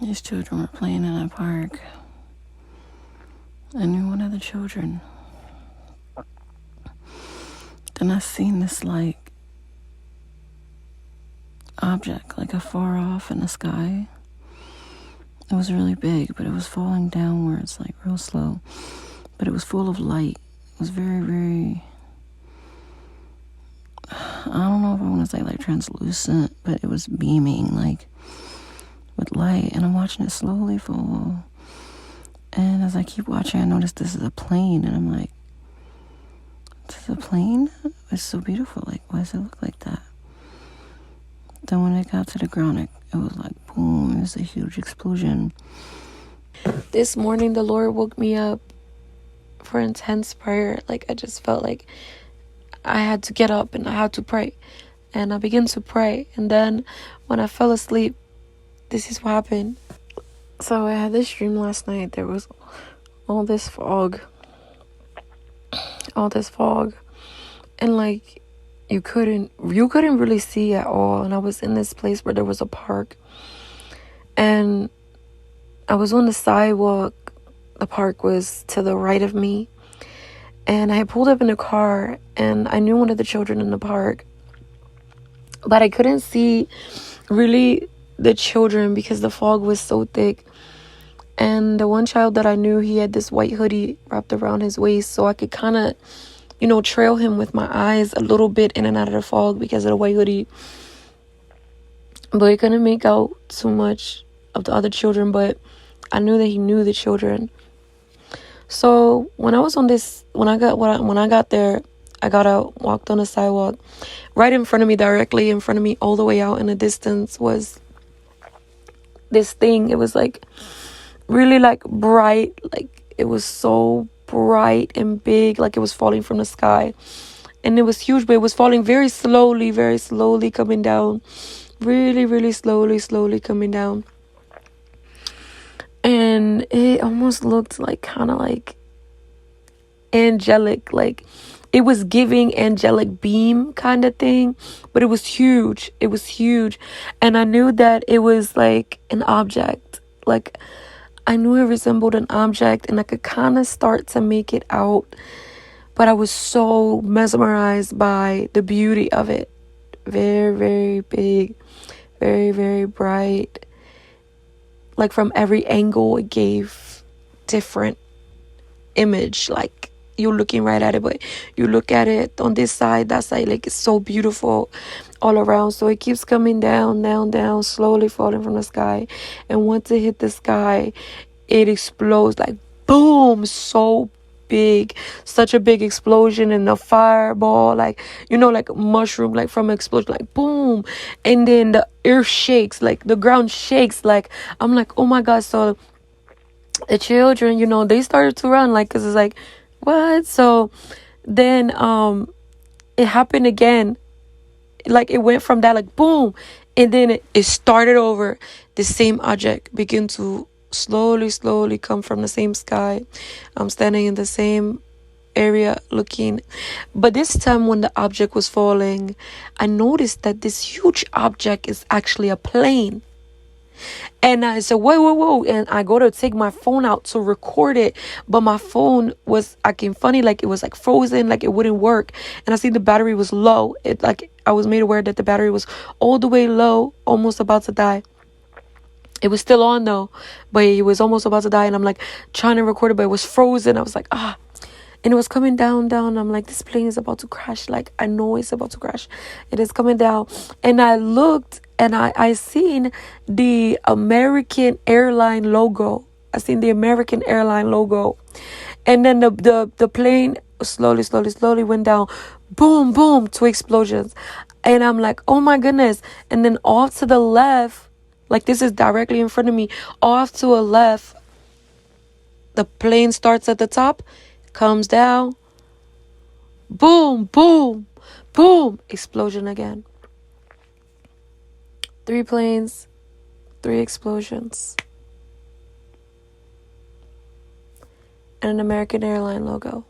These children were playing in a park. I knew one of the children. Then I seen this like object, like afar off in the sky. It was really big, but it was falling downwards like real slow. But it was full of light. It was very, very, I don't know if I want to say like translucent, but it was beaming like with light. And I'm watching it slowly fall. And as I keep watching, I notice this is a plane. And I'm like, this is a plane? It's so beautiful. Like, why does it look like that? Then when it got to the ground, it was like, boom. It was a huge explosion. This morning, the Lord woke me up for intense prayer. Like, I just felt like I had to get up and I had to pray. And I began to pray. And then when I fell asleep, this is what happened. So I had this dream last night. There was all this fog. And like you couldn't really see at all. And I was in this place where there was a park. And I was on the sidewalk. The park was to the right of me. And I pulled up in a car and I knew one of the children in the park. But I couldn't see really the children because the fog was so thick. And the one child that I knew, he had this white hoodie wrapped around his waist, so I could kind of, trail him with my eyes a little bit in and out of the fog because of the white hoodie. But I couldn't make out too much of the other children, but I knew that he knew the children. So when I got there, I got out, walked on the sidewalk. Right in front of me, directly in front of me, all the way out in the distance was this thing. It was like really like bright, like it was so bright and big, like it was falling from the sky. And it was huge, but it was falling very slowly coming down. Really, really slowly coming down. And it almost looked like kind of like angelic, like it was giving angelic beam kind of thing, but it was huge. And I knew that it was like an object. Like I knew it resembled an object and I could kind of start to make it out, but I was so mesmerized by the beauty of it. Very, very big, very, very bright. Like from every angle, it gave different image. Like you're looking right at it, but you look at it on this side, that side, like it's so beautiful all around. So it keeps coming down, slowly falling from the sky. And once it hit the sky, it explodes like boom, so big, such a big explosion, and a fireball, like like a mushroom, like from an explosion, like boom. And then the earth shakes, like the ground shakes, like I'm like, oh my god. So the children, they started to run, like, because it's like, what? So then it happened again. Like it went from that, like boom, and then it started over. The same object began to slowly come from the same sky. I'm standing in the same area looking, but this time when the object was falling, I noticed that this huge object is actually a plane. And I said, whoa. And I go to take my phone out to record it. But my phone was acting funny. Like it was like frozen, like it wouldn't work. And I see the battery was low. I was made aware that the battery was all the way low, almost about to die. It was still on though, but it was almost about to die. And I'm like trying to record it, but it was frozen. I was like, and it was coming down. I'm like, this plane is about to crash. Like, I know it's about to crash. It is coming down. And I looked and I seen the American Airline logo. And then the plane slowly went down. Boom, 2 explosions. And I'm like, oh my goodness. And then off to the left, like this is directly in front of me, off to a left, the plane starts at the top, comes down, boom, explosion again. 3 planes, 3 explosions, and an American Airline logo.